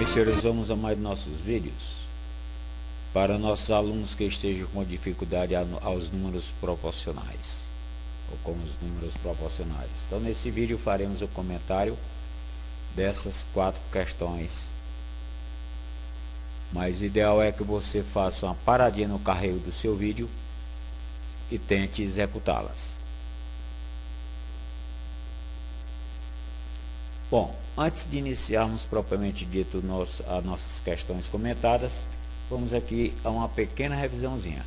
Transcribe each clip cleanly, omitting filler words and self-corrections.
Bem, senhores, vamos a mais nossos vídeos. Para nossos alunos que estejam com dificuldade aos números proporcionais, ou com os números proporcionais. Então, nesse vídeo faremos o comentário dessas 4 questões. Mas o ideal é que você faça uma paradinha no carreio do seu vídeo e tente executá-las. Bom, antes de iniciarmos propriamente dito as nossas questões comentadas, vamos aqui a uma pequena revisãozinha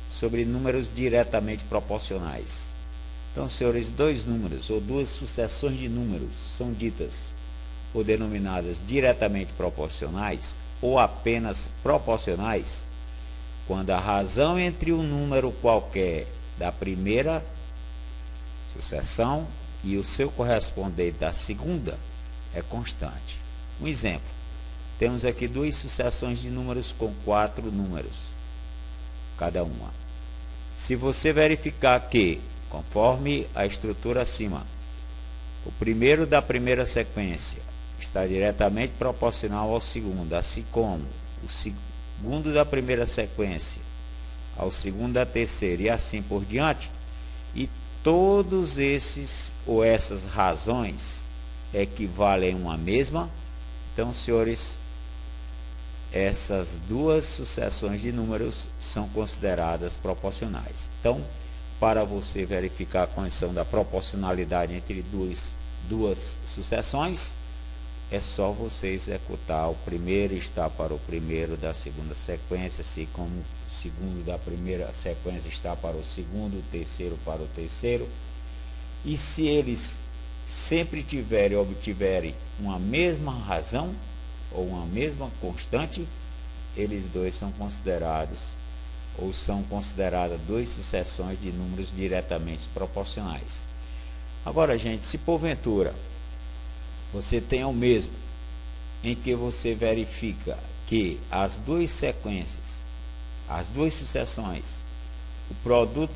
sobre números diretamente proporcionais. Então, senhores, 2 números ou 2 sucessões de números são ditas ou denominadas diretamente proporcionais ou apenas proporcionais quando a razão entre um número qualquer da primeira sucessão e o seu correspondente da segunda é constante. Um exemplo: temos aqui 2 sucessões de números com 4 números cada uma. Se você verificar que, conforme a estrutura acima, o primeiro da primeira sequência está diretamente proporcional ao segundo, assim como o segundo da primeira sequência ao segundo da terceira e assim por diante, e todos esses ou essas razões equivalem a uma mesma, então, senhores, essas 2 sucessões de números são consideradas proporcionais. Então, para você verificar a condição da proporcionalidade entre duas sucessões, é só você executar o primeiro está para o primeiro da segunda sequência, assim como o segundo da primeira sequência está para o segundo, o terceiro para o terceiro. E se eles sempre obtiverem uma mesma razão ou uma mesma constante, eles dois são considerados ou são consideradas 2 sucessões de números diretamente proporcionais. Agora, gente, se porventura você tem o mesmo em que você verifica que as 2 sequências, as 2 sucessões, o produto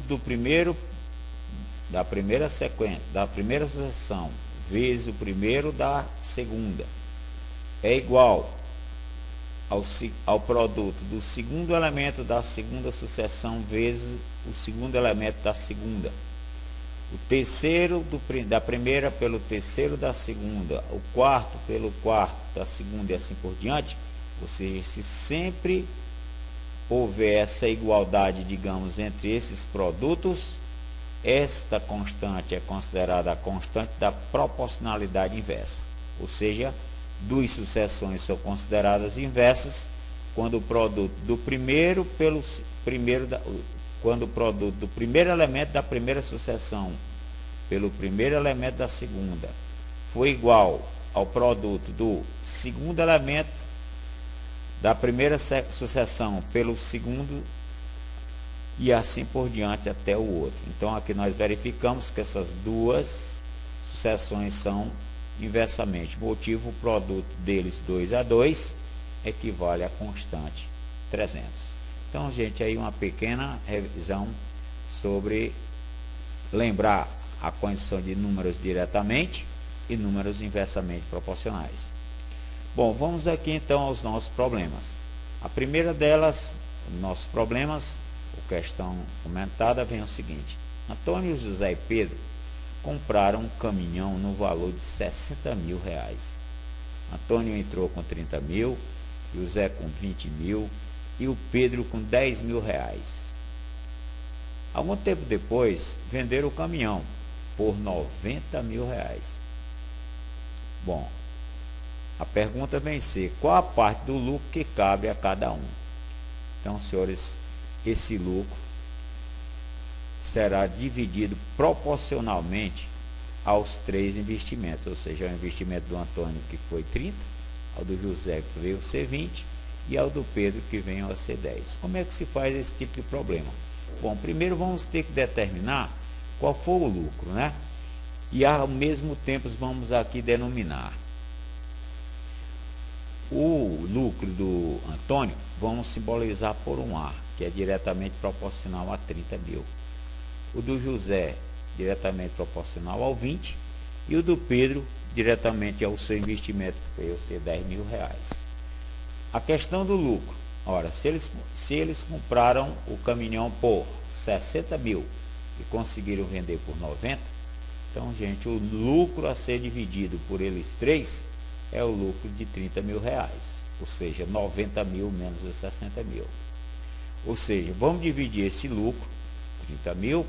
da primeira sequência, da primeira sucessão vezes o primeiro da segunda é igual ao produto do segundo elemento da segunda sucessão vezes o segundo elemento da segunda, o terceiro da primeira pelo terceiro da segunda, o quarto pelo quarto da segunda e assim por diante. Ou seja, se sempre houver essa igualdade, digamos, entre esses produtos, esta constante é considerada a constante da proporcionalidade inversa. Ou seja, 2 sucessões são consideradas inversas quando o produto do primeiro quando o produto do primeiro elemento da primeira sucessão pelo primeiro elemento da segunda foi igual ao produto do segundo elemento da primeira sucessão pelo segundo e assim por diante até o outro. Então, aqui nós verificamos que essas 2 sucessões são inversamente. Motivo: o produto deles 2 a 2 equivale à constante 300. Então, gente, aí uma pequena revisão sobre lembrar a condição de números diretamente e números inversamente proporcionais. Bom, vamos aqui então aos nossos problemas. A primeira delas, nossos problemas, a questão comentada, vem o seguinte: Antônio, José e Pedro compraram um caminhão no valor de 60 mil reais. Antônio entrou com 30 mil, José com 20 mil e o Pedro com 10 mil reais. Algum tempo depois, venderam o caminhão por 90 mil reais. Bom, a pergunta vem ser: qual a parte do lucro que cabe a cada um? Então, senhores, esse lucro será dividido proporcionalmente aos 3 investimentos, ou seja, o investimento do Antônio, que foi 30, ao do José, que veio a ser 20, e ao do Pedro, que veio a ser 10. Como é que se faz esse tipo de problema? Bom, primeiro vamos ter que determinar qual foi o lucro, né? E ao mesmo tempo vamos aqui denominar o lucro do Antônio, vamos simbolizar por um A, que é diretamente proporcional a 30 mil. O do José, diretamente proporcional ao 20, e o do Pedro, diretamente ao seu investimento, que veio ser R$10.000. A questão do lucro. Ora, se eles compraram o caminhão por 60 mil e conseguiram vender por 90, então, gente, o lucro a ser dividido por eles três é o lucro de R$30.000, ou seja, 90 mil menos os 60 mil. Ou seja, vamos dividir esse lucro, 30 mil,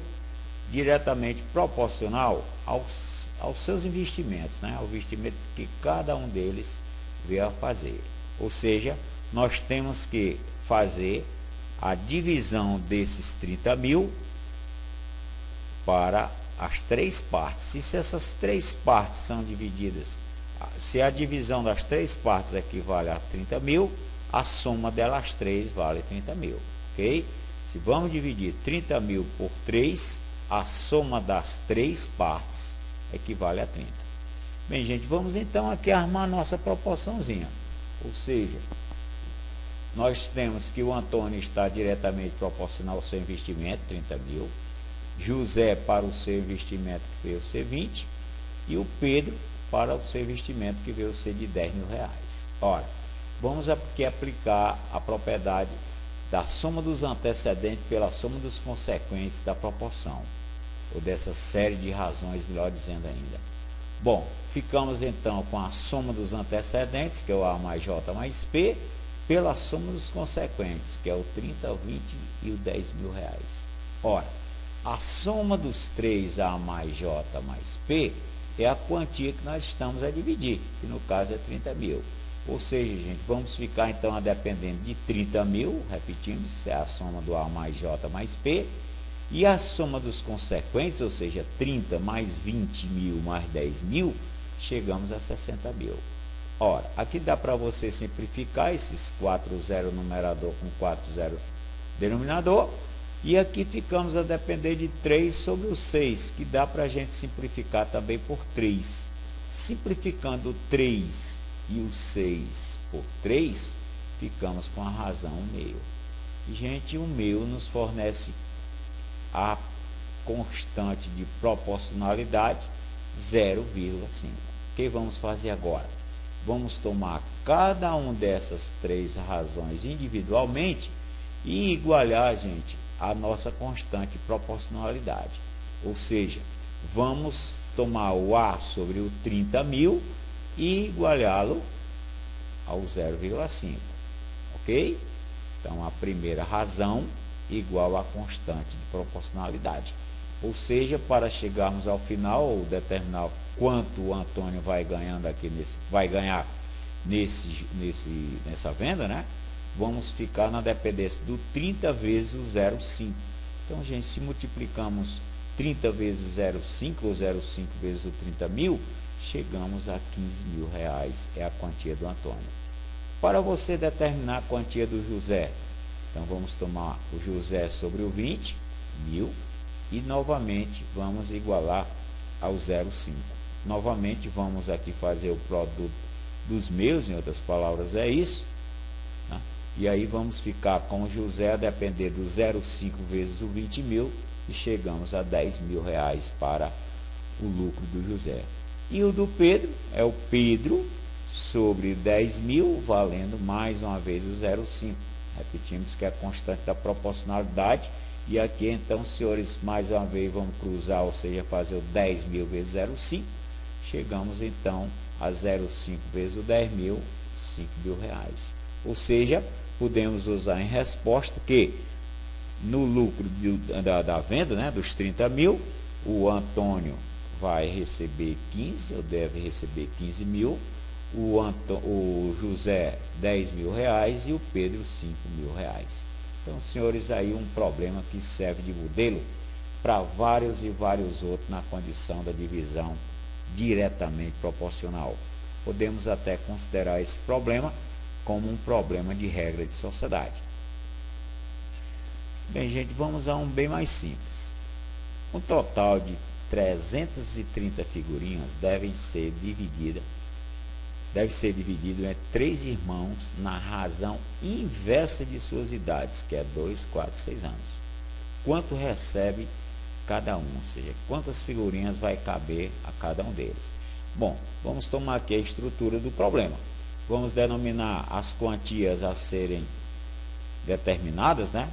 diretamente proporcional aos seus investimentos, né? Ao investimento que cada um deles veio a fazer. Ou seja, nós temos que fazer a divisão desses 30 mil para as três partes. E se essas três partes são divididas, se a divisão das três partes equivale a 30 mil, a soma delas três vale 30 mil, ok? Se vamos dividir 30 mil por 3, a soma das três partes equivale a 30. Bem, gente, vamos então aqui armar nossa proporçãozinha. Ou seja, nós temos que o Antônio está diretamente proporcional ao seu investimento, 30 mil. José para o seu investimento, que veio ser 20. E o Pedro para o seu investimento, que veio ser de R$10.000. Ora, vamos aqui aplicar a propriedade da soma dos antecedentes pela soma dos consequentes da proporção, ou dessa série de razões, melhor dizendo ainda. Bom, ficamos então com a soma dos antecedentes, que é o A mais J mais P, pela soma dos consequentes, que é o 30, o 20 e o R$10.000. Ora, a soma dos 3A mais J mais P é a quantia que nós estamos a dividir, que no caso é 30 mil. Ou seja, gente, vamos ficar então a dependendo de 30 mil, repetimos, é a soma do A mais J mais P, e a soma dos consequentes, ou seja, 30 mais 20 mil mais 10 mil, chegamos a 60 mil. Ora, aqui dá para você simplificar esses 4 zeros numerador com 4 zeros denominador, e aqui ficamos a depender de 3 sobre o 6, que dá para a gente simplificar também por 3. Simplificando 3 e o 6 por 3, ficamos com a razão 1/2. E, gente, o 1/2 nos fornece a constante de proporcionalidade 0,5. O que vamos fazer agora? Vamos tomar cada uma dessas três razões individualmente e igualar, gente, a nossa constante de proporcionalidade. Ou seja, vamos tomar o A sobre o 30 mil e igualá-lo ao 0,5. Ok? Então, a primeira razão igual à constante de proporcionalidade. Ou seja, para chegarmos ao final, ou determinar quanto o Antônio vai ganhando aqui vai ganhar nessa venda, né? Vamos ficar na dependência do 30 vezes o 0,5. Então, gente, se multiplicamos 30 vezes 0,5 ou 0,5 vezes o 30 mil, chegamos a R$15.000, é a quantia do Antônio. Para você determinar a quantia do José, então vamos tomar o José sobre o 20 mil e novamente vamos igualar ao 0,5. Novamente vamos aqui fazer o produto dos meus, em outras palavras é isso, né? E aí vamos ficar com o José a depender do 0,5 vezes o 20 mil e chegamos a R$10.000 para o lucro do José. E o do Pedro é o Pedro sobre 10 mil, valendo mais uma vez o 0,5. Repetimos que é a constante da proporcionalidade. E aqui, então, senhores, mais uma vez vamos cruzar, ou seja, fazer o 10 mil vezes 0,5. Chegamos, então, a 0,5 vezes o 10 mil, R$5.000. Ou seja, podemos usar em resposta que no lucro da venda, né, dos 30 mil, o Antônio vai receber 15, ou deve receber 15 mil, o José R$10.000 e o Pedro R$5.000. Então, senhores, aí um problema que serve de modelo para vários e vários outros na condição da divisão diretamente proporcional. Podemos até considerar esse problema como um problema de regra de sociedade. Bem, gente, vamos a um bem mais simples. Um total de 330 figurinhas deve ser dividido entre 3 irmãos na razão inversa de suas idades, que é 2, 4, 6 anos. Quanto recebe cada um, ou seja, quantas figurinhas vai caber a cada um deles. Bom, vamos tomar aqui a estrutura do problema. Vamos denominar as quantias a serem determinadas, né?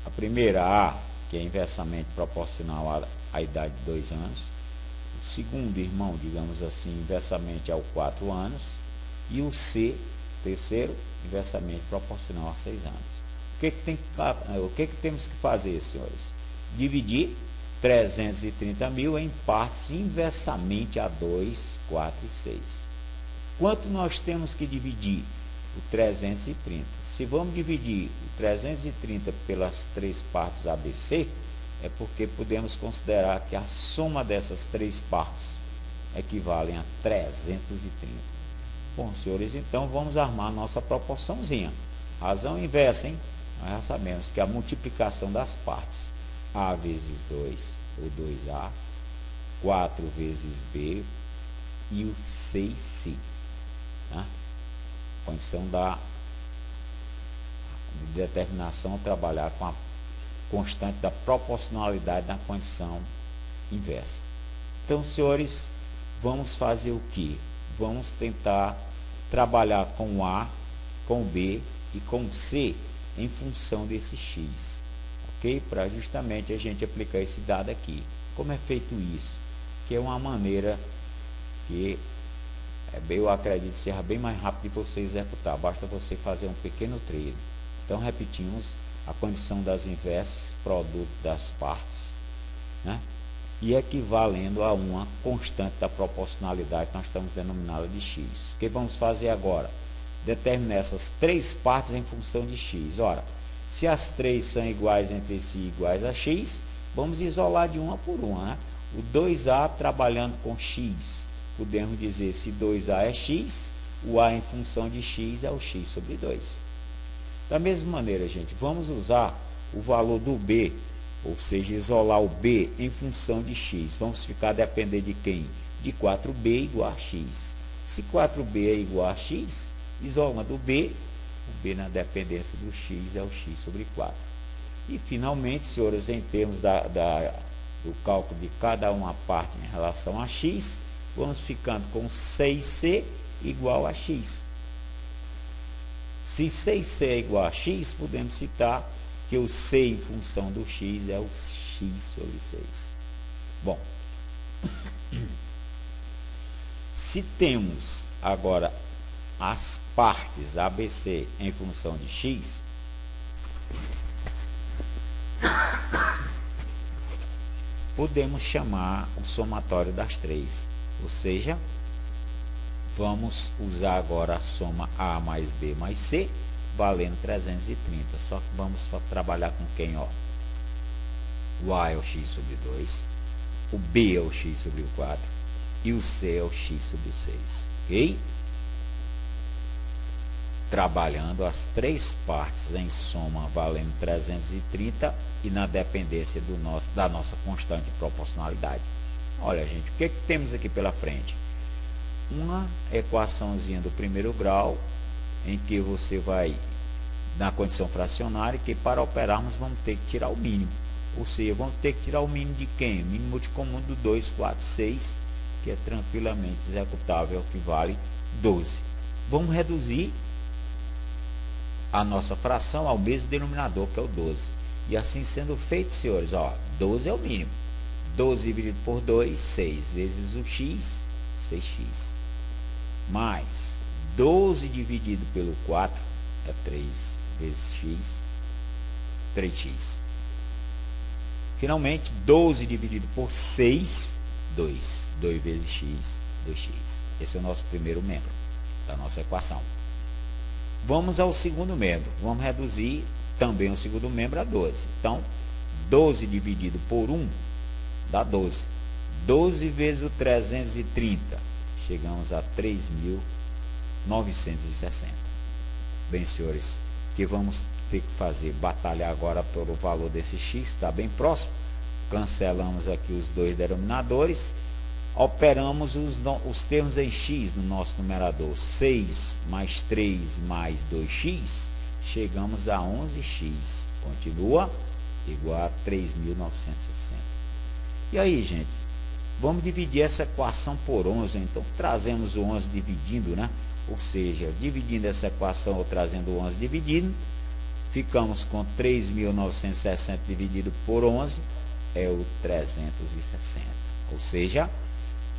A primeira, A, que é inversamente proporcional à idade de 2 anos. O segundo irmão, digamos assim, inversamente ao 4 anos. E o C, terceiro, inversamente proporcional a 6 anos. O que temos que fazer, senhores? Dividir 330 mil em partes inversamente a 2, 4 e 6. Quanto nós temos que dividir? O 330. Se vamos dividir o 330 pelas 3 partes ABC, é porque podemos considerar que a soma dessas 3 partes equivalem a 330. Bom, senhores, então vamos armar a nossa proporçãozinha. Razão inversa, hein? Nós já sabemos que a multiplicação das partes A vezes 2, ou 2A, 4 vezes B e o 6C. Tá? Condição de determinação, trabalhar com a constante da proporcionalidade na condição inversa. Então, senhores, vamos fazer o que? Vamos tentar trabalhar com A, com B e com C em função desse X. Ok? Para justamente a gente aplicar esse dado aqui. Como é feito isso? Que é uma maneira que eu acredito ser bem mais rápido de você executar. Basta você fazer um pequeno treino. Então, repetimos a condição das inversas, produto das partes, né? E equivalendo a uma constante da proporcionalidade que nós estamos denominando de x. O que vamos fazer agora? Determinar essas 3 partes em função de x. Ora, se as 3 são iguais entre si, iguais a x, vamos isolar de uma por uma, né? O 2a trabalhando com x, podemos dizer se 2a é x, o a em função de x é o x sobre 2. Da mesma maneira, gente, vamos usar o valor do b, ou seja, isolar o b em função de x. Vamos ficar a depender de quem? De 4b igual a x. Se 4b é igual a x, isolando o b na dependência do x é o x sobre 4. E, finalmente, senhores, em termos do cálculo de cada uma parte em relação a x, vamos ficando com 6c igual a x. Se 6c é igual a x, podemos citar que o c em função do x é o x sobre 6. Bom, se temos agora as partes ABC em função de x, podemos chamar o somatório das 3, ou seja, vamos usar agora a soma A mais B mais C, valendo 330. Só que vamos trabalhar com quem? Ó? O A é o x sobre 2, o B é o x sobre 4 e o C é o x sobre 6. Ok? Trabalhando as 3 partes em soma, valendo 330 e na dependência da nossa constante de proporcionalidade. Olha, gente, o que temos aqui pela frente? Uma equaçãozinha do primeiro grau, em que você vai, na condição fracionária, que para operarmos vamos ter que tirar o mínimo. Ou seja, vamos ter que tirar o mínimo de quem? O mínimo multicomum do 2, 4, 6, que é tranquilamente executável, que vale 12. Vamos reduzir a nossa fração ao mesmo denominador, que é o 12. E assim sendo feito, senhores, ó, 12 é o mínimo. 12 dividido por 2, 6 vezes o x, 6x. Mais 12 dividido pelo 4 é 3 vezes x, 3x. Finalmente, 12 dividido por 6, 2. 2 vezes x, 2x. Esse é o nosso primeiro membro da nossa equação. Vamos ao segundo membro. Vamos reduzir também o segundo membro a 12. Então, 12 dividido por 1 dá 12. 12 vezes o 330. Chegamos a 3.960. Bem, senhores, que vamos ter que fazer? Batalhar agora pelo valor desse x, está bem próximo. Cancelamos aqui os dois denominadores. Operamos os termos em x no nosso numerador. 6 mais 3 mais 2x, chegamos a 11x. Continua igual a 3.960. E aí, gente, Vamos dividir essa equação por 11, então trazemos o 11 dividindo, né? Ou seja, dividindo essa equação ou trazendo o 11 dividindo, ficamos com 3.960 dividido por 11, é o 360. Ou seja,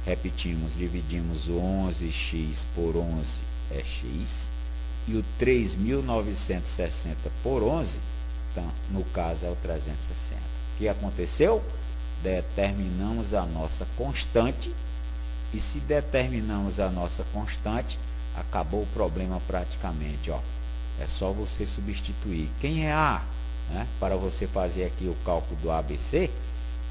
repetimos, dividimos o 11x por 11 é x, e o 3.960 por 11, então, no caso é o 360. O que aconteceu? Determinamos a nossa constante, e se determinamos a nossa constante, acabou o problema praticamente, ó. É só você substituir. Quem é A? Né? Para você fazer aqui o cálculo do ABC,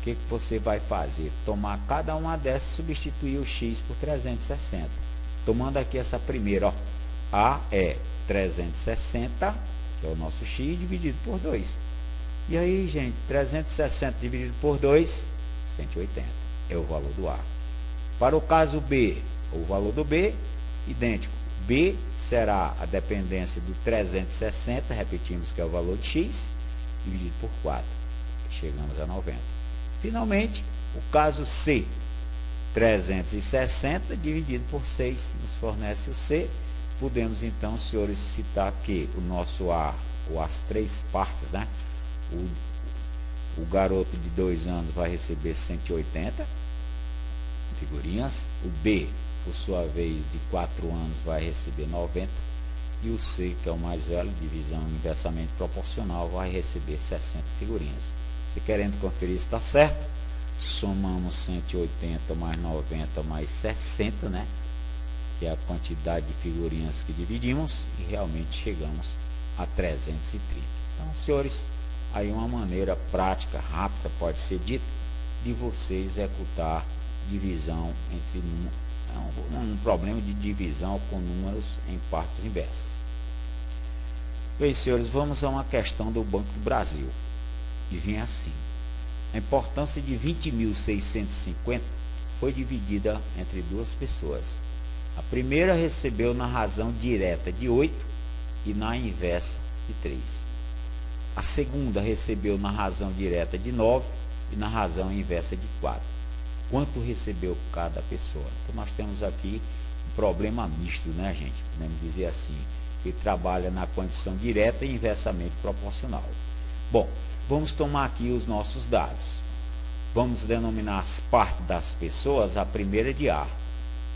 o que você vai fazer? Tomar cada uma dessas e substituir o x por 360. Tomando aqui essa primeira, ó. A é 360, que é o nosso x, dividido por 2. E aí, gente, 360 dividido por 2, 180. É o valor do A. Para o caso B, o valor do B, idêntico. B será a dependência do 360, repetimos que é o valor de x, dividido por 4. Chegamos a 90. Finalmente, o caso C, 360 dividido por 6, nos fornece o C. Podemos, então, senhores, citar que o nosso A, ou as três partes, né? O garoto de 2 anos vai receber 180 figurinhas. O B, por sua vez, de 4 anos, vai receber 90. E o C, que é o mais velho, divisão inversamente proporcional, vai receber 60 figurinhas. Se querendo conferir se está certo, somamos 180 mais 90 mais 60, né? Que é a quantidade de figurinhas que dividimos, e realmente chegamos a 330. Então, senhores, aí uma maneira prática, rápida, pode ser dito, de você executar divisão entre um problema de divisão com números em partes inversas. Bem, senhores, vamos a uma questão do Banco do Brasil. E vem assim: a importância de 20.650 foi dividida entre duas pessoas. A primeira recebeu na razão direta de 8 e na inversa de 3. A segunda recebeu na razão direta de 9 e na razão inversa de 4. Quanto recebeu cada pessoa? Então, nós temos aqui um problema misto, né, gente? Podemos dizer assim, que trabalha na condição direta e inversamente proporcional. Bom, vamos tomar aqui os nossos dados. Vamos denominar as partes das pessoas, a primeira de A.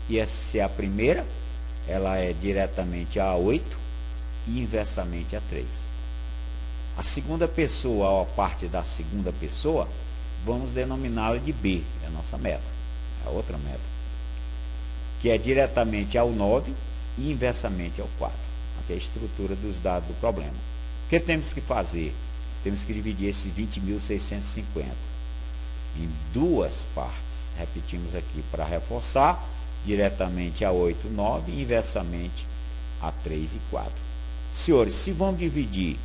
E essa é a primeira, ela é diretamente a 8 e inversamente a 3. A segunda pessoa, a parte da segunda pessoa, vamos denominá-la de B, é a nossa meta, a outra meta, que é diretamente ao 9 e inversamente ao 4. Aqui é a estrutura dos dados do problema. O que temos que fazer? Temos que dividir esses 20.650 em duas partes. Repetimos aqui para reforçar, diretamente a 8, 9 e inversamente a 3 e 4. Senhores, se vamos dividir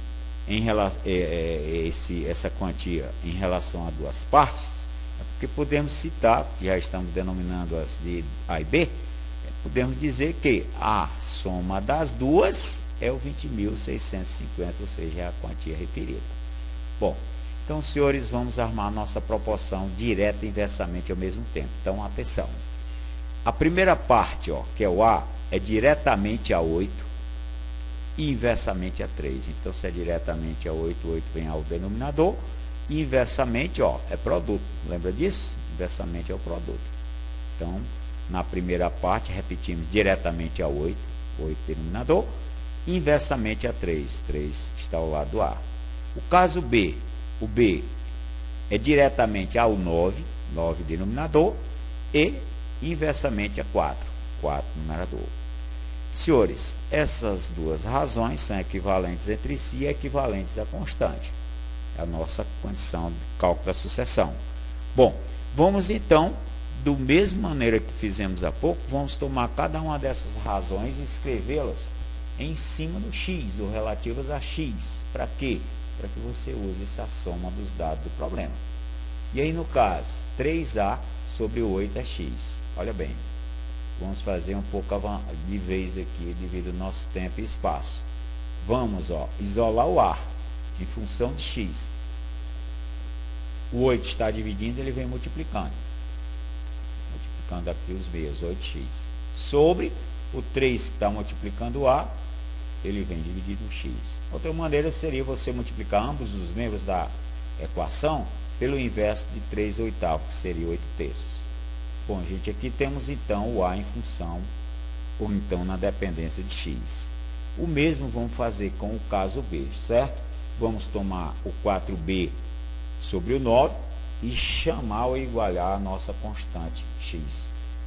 essa quantia em relação a duas partes, é porque podemos citar, já estamos denominando as de A e B, podemos dizer que a soma das duas é o 20.650, ou seja, é a quantia referida. Bom, então, senhores, vamos armar nossa proporção direta e inversamente ao mesmo tempo. Então, atenção. A primeira parte, ó, que é o A, é diretamente a 8 e inversamente a 3. Então, se é diretamente a 8, 8 vem ao denominador, e inversamente, ó, é produto. Lembra disso? Inversamente é o produto. Então, na primeira parte, repetimos diretamente a 8, 8 denominador, e inversamente a 3, 3 está ao lado do A. O caso B, o B é diretamente ao 9, 9 denominador, e inversamente a 4, 4 numerador. Senhores, essas duas razões são equivalentes entre si e equivalentes à constante. É a nossa condição de cálculo da sucessão. Bom, vamos então, do mesma maneira que fizemos há pouco, vamos tomar cada uma dessas razões e escrevê-las em cima do x, ou relativas a x. Para quê? Para que você use essa soma dos dados do problema. E aí, no caso, 3A sobre 8 é x. Olha bem, vamos fazer um pouco de vez aqui, devido ao nosso tempo e espaço. Vamos, ó, isolar o A em função de x. O 8 está dividindo, ele vem multiplicando. multiplicando aqui os meios, 8x. Sobre o 3 que está multiplicando o A, ele vem dividido em x. Outra maneira seria você multiplicar ambos os membros da equação pelo inverso de 3/8, que seria 8/3. Bom, gente, aqui temos então o A em função, ou então na dependência de x. O mesmo vamos fazer com o caso B, certo? Vamos tomar o 4b sobre o 9 e chamar ou igualar a nossa constante x.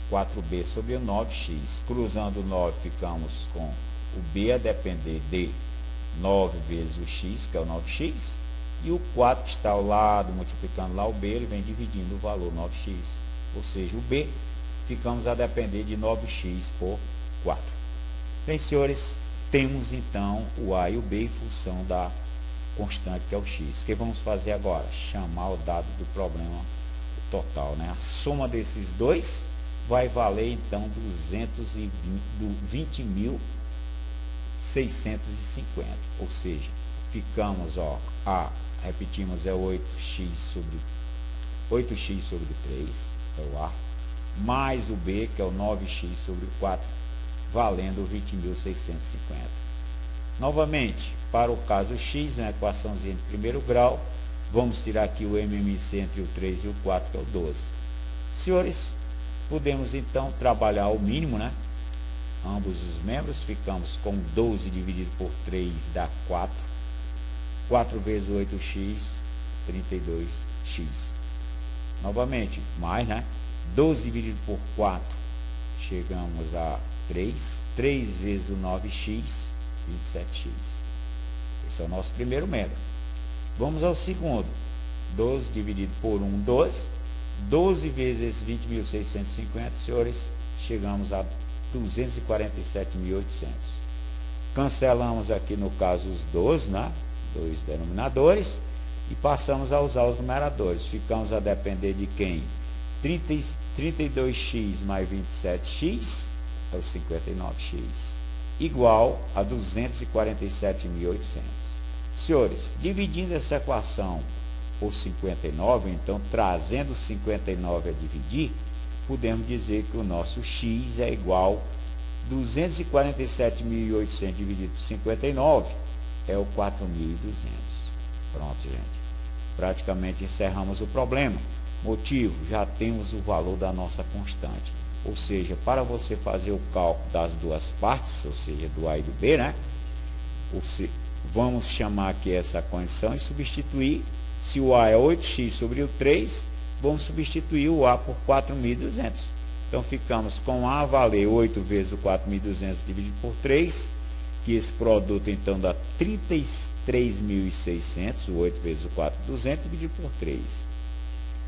4b sobre o 9x. Cruzando o 9, ficamos com o b a depender de 9 vezes o x, que é o 9x, e o 4 que está ao lado, multiplicando lá o b, ele vem dividindo o valor 9x. Ou seja, o b, ficamos a depender de 9x por 4. Bem, senhores, temos então o a e o b em função da constante, que é o x. O que vamos fazer agora? Chamar o dado do problema total, né? A soma desses dois vai valer então 20.650. Ou seja, ficamos, ó, A, repetimos, é 8x sobre 3, é o A, mais o B, que é o 9x sobre 4, valendo 20.650. Novamente, para o caso x, na equaçãozinha de primeiro grau, vamos tirar aqui o MMC entre o 3 e o 4, que é o 12. Senhores, podemos então trabalhar o mínimo, né? Ambos os membros, ficamos com 12 dividido por 3 dá 4. 4 vezes 8x, 32x. Novamente, mais, né? 12 dividido por 4, chegamos a 3. 3 vezes o 9x, 27x. Esse é o nosso primeiro membro. Vamos ao segundo. 12 dividido por 1, 12. 12 vezes 20.650, senhores, chegamos a 247.800. Cancelamos aqui, no caso, os 12, né? Dois denominadores, e passamos a usar os numeradores. Ficamos a depender de quem? 32x mais 27x é o 59x, igual a 247.800. Senhores, dividindo essa equação por 59, então trazendo 59 a dividir, podemos dizer que o nosso x é igual a 247.800 dividido por 59 é o 4.200. Pronto, gente. Praticamente encerramos o problema. Motivo, já temos o valor da nossa constante. Ou seja, para você fazer o cálculo das duas partes, ou seja, do A e do B, né? Vamos chamar aqui essa condição e substituir. Se o A é 8x sobre o 3, vamos substituir o A por 4.200. Então, ficamos com A valer 8 vezes o 4.200 dividido por 3, que esse produto, então, dá 33.600, o 8 vezes o 4.200 dividido por 3.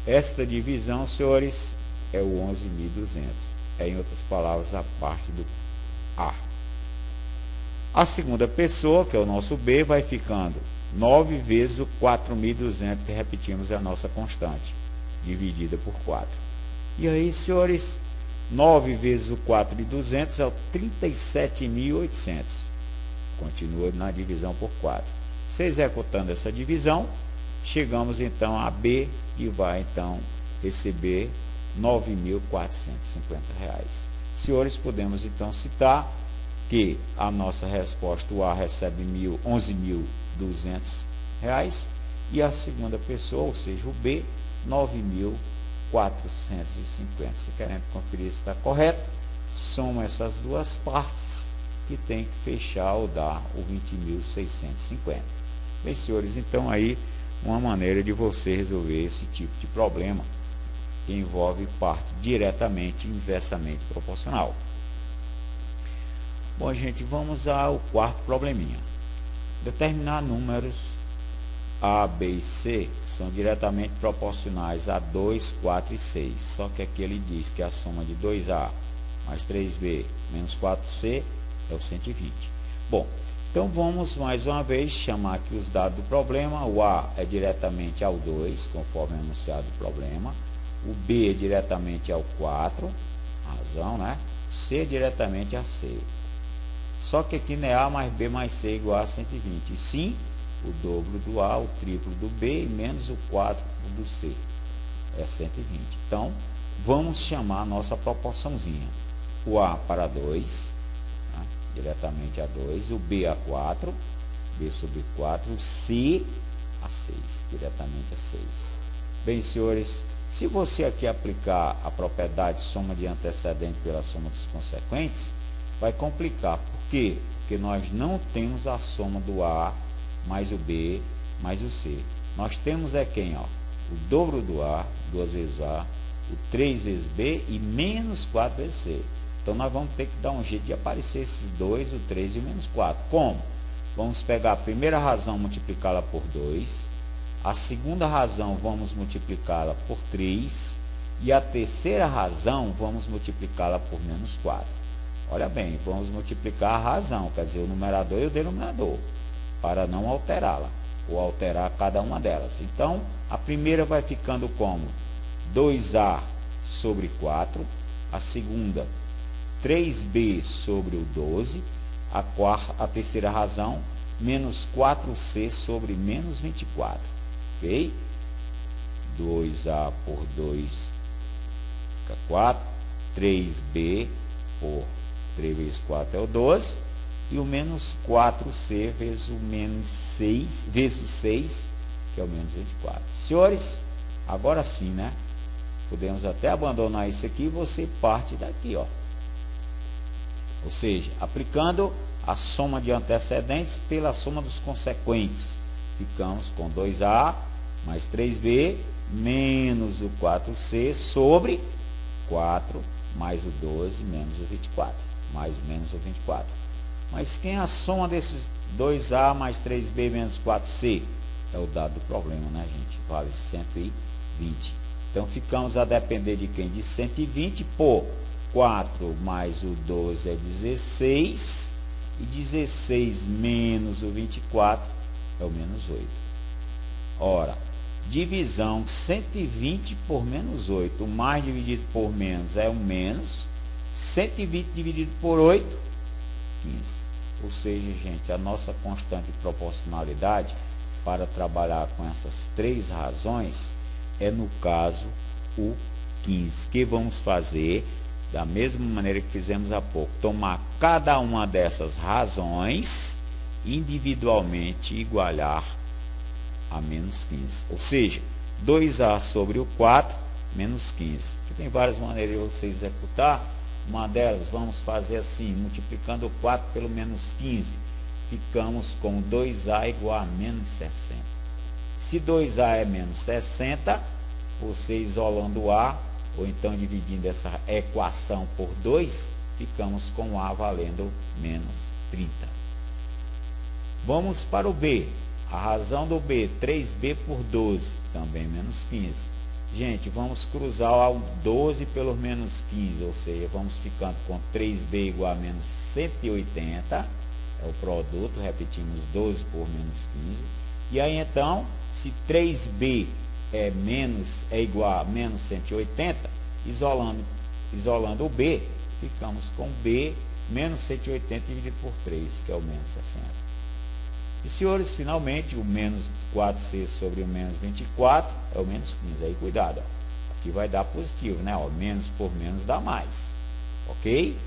Esta divisão, senhores, é o 11.200. É, em outras palavras, a parte do A. A segunda pessoa, que é o nosso B, vai ficando 9 vezes o 4.200, que repetimos é a nossa constante, dividida por 4. E aí, senhores, 9 vezes o 4.200 é o 37.800. Continua na divisão por 4. Se executando essa divisão, chegamos então a B, que vai então receber R$ 9.450. Senhores, podemos então citar que a nossa resposta, o A recebe R$ 11.200 e a segunda pessoa, ou seja, o B, R$ 9.450. Se querendo conferir se está correto, soma essas duas partes que tem que fechar ou dar o 20.650. Bem, senhores, então aí uma maneira de você resolver esse tipo de problema que envolve parte diretamente e inversamente proporcional. Bom, gente, vamos ao quarto probleminha. Determinar números A, B e C são diretamente proporcionais a 2, 4 e 6. Só que aqui ele diz que a soma de 2A mais 3B menos 4C é o 120. Bom, então vamos mais uma vez chamar aqui os dados do problema. O A é diretamente ao 2, conforme anunciado o problema. O B é diretamente ao 4, razão, né? C é diretamente a C. Só que aqui não é A mais B mais C igual a 120. E sim, o dobro do A, o triplo do B e menos o 4 do C. É 120. Então, vamos chamar a nossa proporçãozinha. O A para 2, tá? Diretamente a 2, o B a 4, B sobre 4, o C a 6, diretamente a 6. Bem, senhores, se você aqui aplicar a propriedade soma de antecedente pela soma dos consequentes, vai complicar. Por quê? Porque nós não temos a soma do A mais o B mais o C. Nós temos quem? Ó? O dobro do A, 2 vezes A, o 3 vezes B e menos 4 vezes C. Então, nós vamos ter que dar um jeito de aparecer esses 2, o 3 e o menos 4. Como? Vamos pegar a primeira razão, multiplicá-la por 2. A segunda razão, vamos multiplicá-la por 3. E a terceira razão, vamos multiplicá-la por menos 4. Olha bem, vamos multiplicar a razão, quer dizer, o numerador e o denominador, para não alterá-la, ou alterar cada uma delas. Então, a primeira vai ficando como 2A sobre 4. A segunda, 3B sobre o 12. A terceira razão, menos 4C sobre menos 24. Ok? 2A por 2 fica 4. 3B por 3 vezes 4 é o 12. E o menos 4C vezes o menos 6, vezes o 6, que é o menos 24. Senhores, agora sim, né? Podemos até abandonar isso aqui e você parte daqui, ó. Ou seja, aplicando a soma de antecedentes pela soma dos consequentes. Ficamos com 2A mais 3B menos o 4C sobre 4 mais o 12 menos o 24. Mais ou menos o 24. Mas quem é a soma desses 2A mais 3B menos 4C? É o dado do problema, né, gente? Vale 120. Então, ficamos a depender de quem? De 120 por 4 mais o 12 é 16. E 16 menos o 24 é o menos 8. Ora, divisão 120 por menos 8. O mais dividido por menos é o menos. 120 dividido por 8, 15. Ou seja, gente, a nossa constante de proporcionalidade para trabalhar com essas três razões é, no caso, o 15. Que vamos fazer da mesma maneira que fizemos há pouco. Tomar cada uma dessas razões individualmente e igualar a menos 15. Ou seja, 2A sobre o 4 menos 15. Aqui tem várias maneiras de você executar. Uma delas, vamos fazer assim, multiplicando o 4 pelo menos 15, ficamos com 2A igual a menos 60. Se 2A é menos 60, você isolando o A, ou então dividindo essa equação por 2, ficamos com A valendo menos 30. Vamos para o B. A razão do B, 3B por 12, também menos 15. Gente, vamos cruzar o 12 pelo menos 15, ou seja, vamos ficando com 3B igual a menos 180, é o produto, repetimos 12 por menos 15. E aí então, se 3B é igual a menos 180, isolando o B, ficamos com B menos 180 dividido por 3, que é o menos 60. E, senhores, finalmente, o menos 4C sobre o menos 24 é o menos 15. Aí, cuidado, ó. Aqui vai dar positivo, né? Ó, menos por menos dá mais. Ok?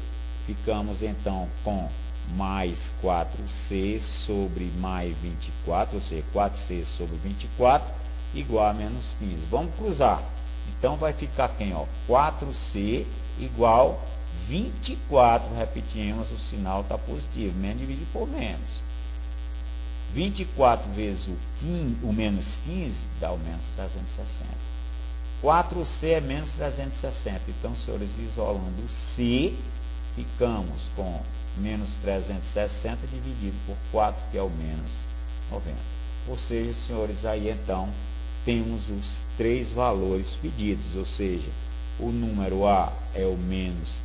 Ficamos, então, com mais 4C sobre mais 24, ou seja, 4C sobre 24, igual a menos 15. Vamos cruzar. Então, vai ficar quem? Ó, 4C igual 24. Repetimos, o sinal está positivo. Menos dividido por menos. 24 vezes o menos 15 dá o menos 360. 4C é menos 360. Então, senhores, isolando o C, ficamos com menos 360 dividido por 4, que é o menos 90. Ou seja, senhores, aí então temos os três valores pedidos. Ou seja, o número A é o menos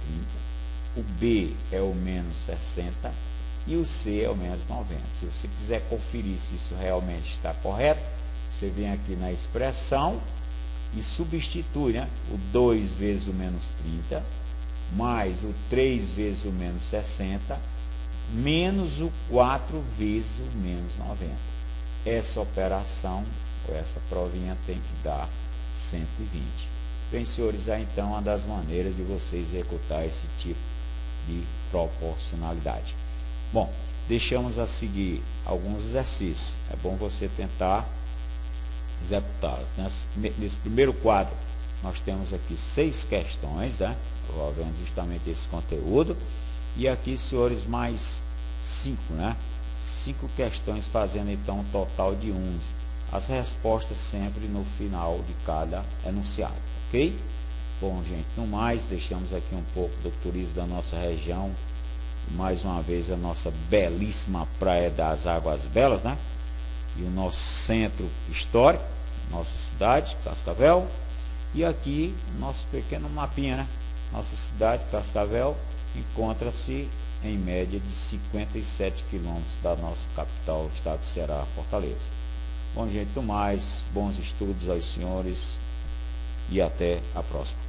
30, o B é o menos 60 e o C é o menos 90. Se você quiser conferir se isso realmente está correto, você vem aqui na expressão e substitui, né? O 2 vezes o menos 30, mais o 3 vezes o menos 60, menos o 4 vezes o menos 90. Essa operação, ou essa provinha, tem que dar 120. Bem, senhores, é então uma das maneiras de você executar esse tipo de proporcionalidade. Bom, deixamos a seguir alguns exercícios. É bom você tentar executá-los. Nesse primeiro quadro, nós temos aqui 6 questões, né? Envolvendo justamente esse conteúdo. E aqui, senhores, mais 5, né? 5 questões, fazendo então um total de 11. As respostas sempre no final de cada enunciado, ok? Bom, gente, no mais, deixamos aqui um pouco do turismo da nossa região. Mais uma vez, a nossa belíssima Praia das Águas Belas, né? E o nosso centro histórico, nossa cidade, Cascavel. E aqui, nosso pequeno mapinha, né? Nossa cidade, Cascavel, encontra-se em média de 57 quilômetros da nossa capital, estado do Ceará, Fortaleza. Bom, gente, no mais, bons estudos aos senhores e até a próxima.